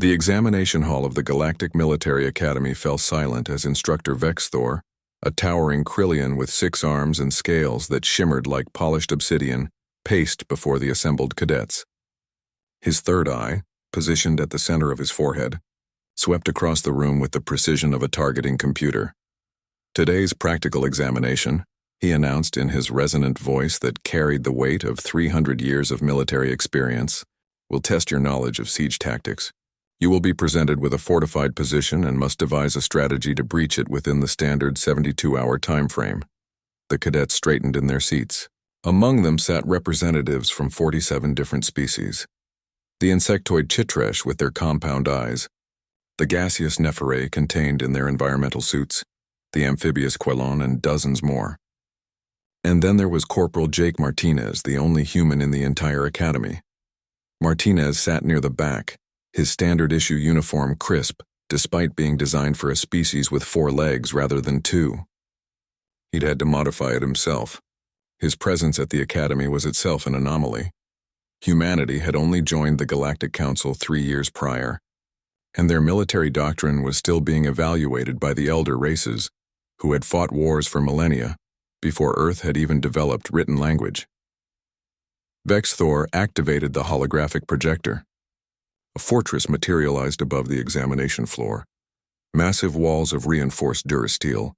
The examination hall of the Galactic Military Academy fell silent as Instructor Vexthor, a towering Krillian with 6 arms and scales that shimmered like polished obsidian, paced before the assembled cadets. His third eye, positioned at the center of his forehead, swept across the room with the precision of a targeting computer. "Today's practical examination," he announced in his resonant voice that carried the weight of 300 years of military experience, "will test your knowledge of siege tactics. You will be presented with a fortified position and must devise a strategy to breach it within the standard 72-hour time frame." The cadets straightened in their seats. Among them sat representatives from 47 different species. The insectoid chitresh with their compound eyes, the gaseous nephirae contained in their environmental suits, the amphibious quelon, and dozens more. And then there was Corporal Jake Martinez, the only human in the entire academy. Martinez sat near the back, his standard-issue uniform crisp, despite being designed for a species with 4 legs rather than 2. He'd had to modify it himself. His presence at the academy was itself an anomaly. Humanity had only joined the Galactic Council 3 years prior, and their military doctrine was still being evaluated by the elder races, who had fought wars for millennia, before Earth had even developed written language. Vexthor activated the holographic projector. A fortress materialized above the examination floor. Massive walls of reinforced durasteel,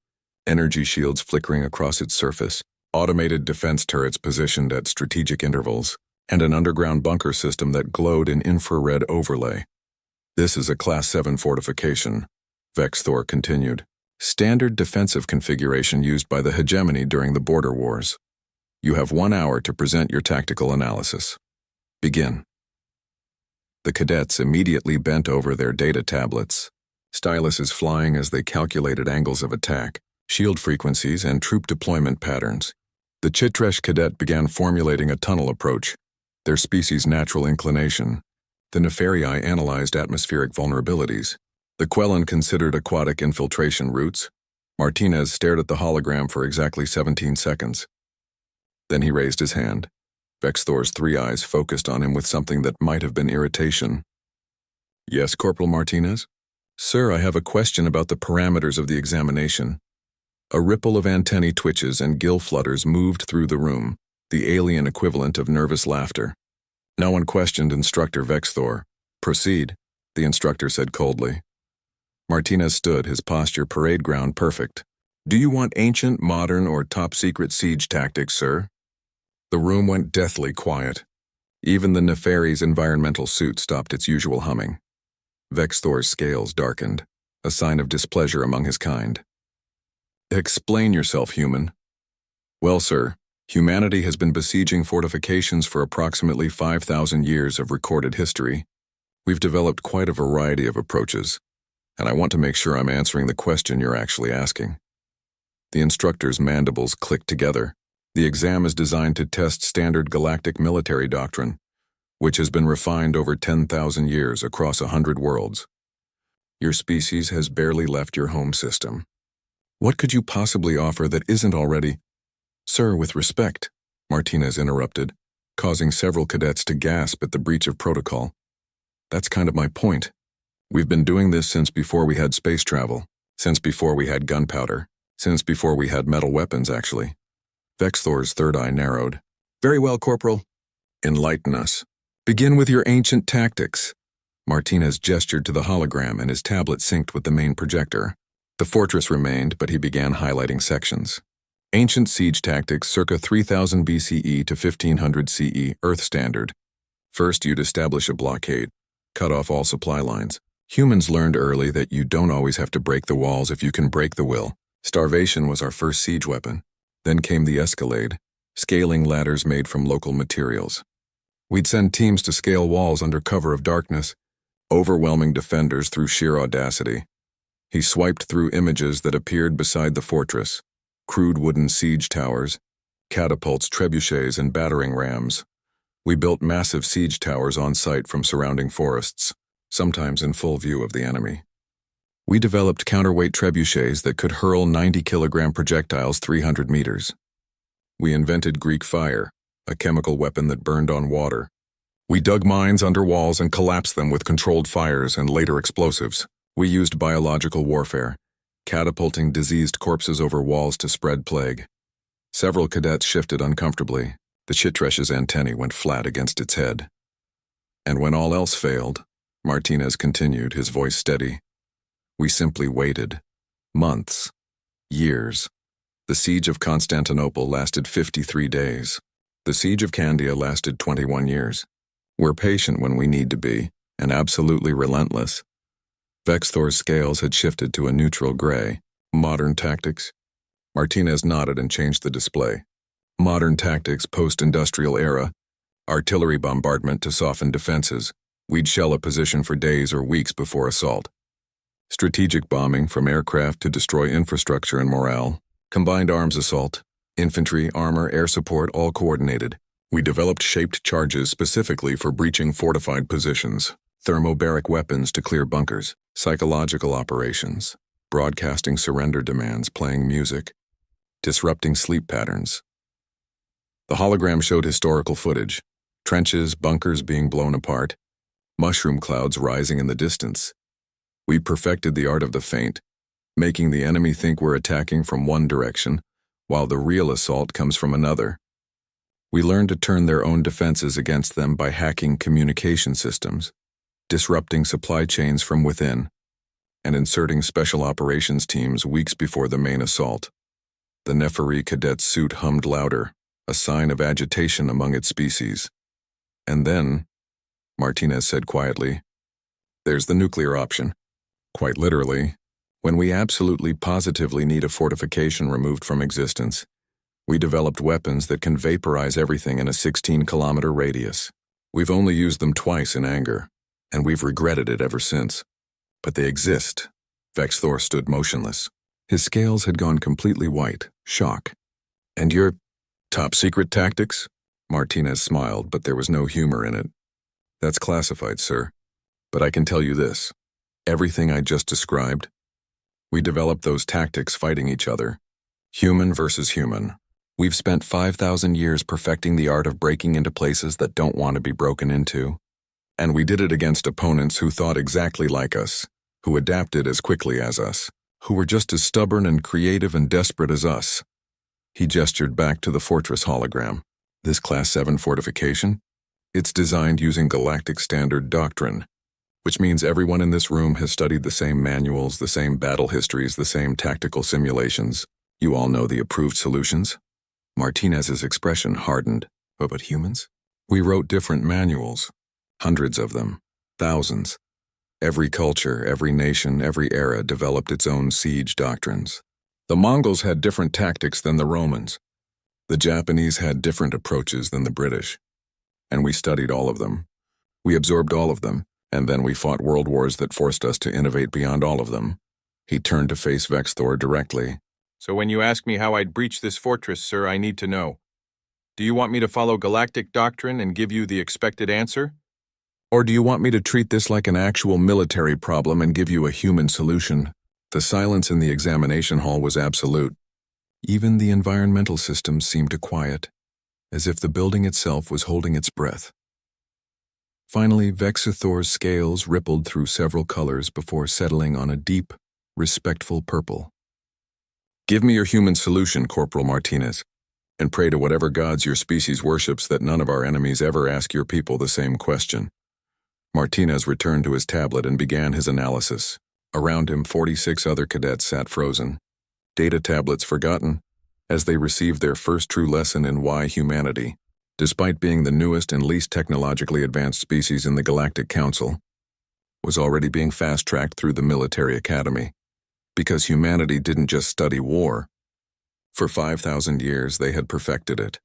energy shields flickering across its surface, automated defense turrets positioned at strategic intervals, and an underground bunker system that glowed in infrared overlay. "This is a Class 7 fortification," Vexthor continued. "Standard defensive configuration used by the hegemony during the border wars. You have 1 hour to present your tactical analysis. Begin." The cadets immediately bent over their data tablets, styluses flying as they calculated angles of attack, shield frequencies, and troop deployment patterns. The Chitresh cadet began formulating a tunnel approach, their species' natural inclination. The Nefarii analyzed atmospheric vulnerabilities. The Quellan considered aquatic infiltration routes. Martinez stared at the hologram for exactly 17 seconds. Then he raised his hand. Vexthor's 3 eyes focused on him with something that might have been irritation. "Yes, Corporal Martinez?" "Sir, I have a question about the parameters of the examination." A ripple of antennae twitches and gill flutters moved through the room, the alien equivalent of nervous laughter. No one questioned Instructor Vexthor. "Proceed," the instructor said coldly. Martinez stood, his posture parade ground perfect. "Do you want ancient, modern, or top-secret siege tactics, sir?" The room went deathly quiet. Even the Nefari's environmental suit stopped its usual humming. Vexthor's scales darkened, a sign of displeasure among his kind. "Explain yourself, human." "Well, sir, humanity has been besieging fortifications for approximately 5,000 years of recorded history. We've developed quite a variety of approaches, and I want to make sure I'm answering the question you're actually asking." The instructor's mandibles clicked together. The exam is designed to test standard galactic military doctrine, which has been refined over 10,000 years across 100 worlds. Your species has barely left your home system. What could you possibly offer that isn't already— "Sir, with respect," Martinez interrupted, causing several cadets to gasp at the breach of protocol. "That's kind of my point. We've been doing this since before we had space travel, since before we had gunpowder, since before we had metal weapons, actually." Vexthor's third eye narrowed. "Very well, Corporal. Enlighten us. Begin with your ancient tactics." Martinez gestured to the hologram and his tablet synced with the main projector. The fortress remained, but he began highlighting sections. "Ancient siege tactics circa 3000 BCE to 1500 CE, Earth standard. First, you'd establish a blockade, cut off all supply lines. Humans learned early that you don't always have to break the walls if you can break the will. Starvation was our first siege weapon. Then came the escalade, scaling ladders made from local materials. We'd send teams to scale walls under cover of darkness, overwhelming defenders through sheer audacity." He swiped through images that appeared beside the fortress: crude wooden siege towers, catapults, trebuchets, and battering rams. We built massive siege towers on site from surrounding forests, sometimes in full view of the enemy. We developed counterweight trebuchets that could hurl 90-kilogram projectiles 300 meters. We invented Greek fire, a chemical weapon that burned on water. We dug mines under walls and collapsed them with controlled fires and later explosives. We used biological warfare, catapulting diseased corpses over walls to spread plague. Several cadets shifted uncomfortably. The Chitresh's antennae went flat against its head. And when all else failed, Martinez continued, his voice steady, we simply waited. Months. Years. The siege of Constantinople lasted 53 days. The siege of Candia lasted 21 years. We're patient when we need to be, and absolutely relentless. Vexthor's scales had shifted to a neutral gray. Modern tactics? Martinez nodded and changed the display. Modern tactics, post-industrial era. Artillery bombardment to soften defenses. We'd shell a position for days or weeks before assault. Strategic bombing, from aircraft to destroy infrastructure and morale. Combined arms assault. Infantry, armor, air support, all coordinated. We developed shaped charges specifically for breaching fortified positions. Thermobaric weapons to clear bunkers. Psychological operations. Broadcasting surrender demands, playing music. Disrupting sleep patterns. The hologram showed historical footage. Trenches, bunkers being blown apart. Mushroom clouds rising in the distance. We perfected the art of the feint, making the enemy think we're attacking from one direction, while the real assault comes from another. We learned to turn their own defenses against them by hacking communication systems, disrupting supply chains from within, and inserting special operations teams weeks before the main assault. The Nepheri cadet's suit hummed louder, a sign of agitation among its species. And then, Martinez said quietly, there's the nuclear option. Quite literally, when we absolutely positively need a fortification removed from existence, we developed weapons that can vaporize everything in a 16-kilometer radius. We've only used them twice in anger, and we've regretted it ever since. But they exist. Vexthor stood motionless. His scales had gone completely white, shock. And your top-secret tactics? Martinez smiled, but there was no humor in it. That's classified, sir. But I can tell you this. Everything I just described, we developed those tactics fighting each other. Human versus human. We've spent 5,000 years perfecting the art of breaking into places that don't want to be broken into. And we did it against opponents who thought exactly like us, who adapted as quickly as us, who were just as stubborn and creative and desperate as us. He gestured back to the fortress hologram. This Class 7 fortification? It's designed using galactic standard doctrine, which means everyone in this room has studied the same manuals, the same battle histories, the same tactical simulations. You all know the approved solutions? Martinez's expression hardened. Oh, but humans? We wrote different manuals. Hundreds of them. Thousands. Every culture, every nation, every era developed its own siege doctrines. The Mongols had different tactics than the Romans. The Japanese had different approaches than the British. And we studied all of them. We absorbed all of them, and then we fought world wars that forced us to innovate beyond all of them. He turned to face Vexthor directly. So when you ask me how I'd breach this fortress, sir, I need to know. Do you want me to follow galactic doctrine and give you the expected answer? Or do you want me to treat this like an actual military problem and give you a human solution? The silence in the examination hall was absolute. Even the environmental systems seemed to quiet, as if the building itself was holding its breath. Finally, Vexithor's scales rippled through several colors before settling on a deep, respectful purple. Give me your human solution, Corporal Martinez, and pray to whatever gods your species worships that none of our enemies ever ask your people the same question. Martinez returned to his tablet and began his analysis. Around him, 46 other cadets sat frozen, data tablets forgotten, as they received their first true lesson in why humanity, despite being the newest and least technologically advanced species in the Galactic Council, was already being fast-tracked through the military academy. Because humanity didn't just study war. For 5,000 years, they had perfected it.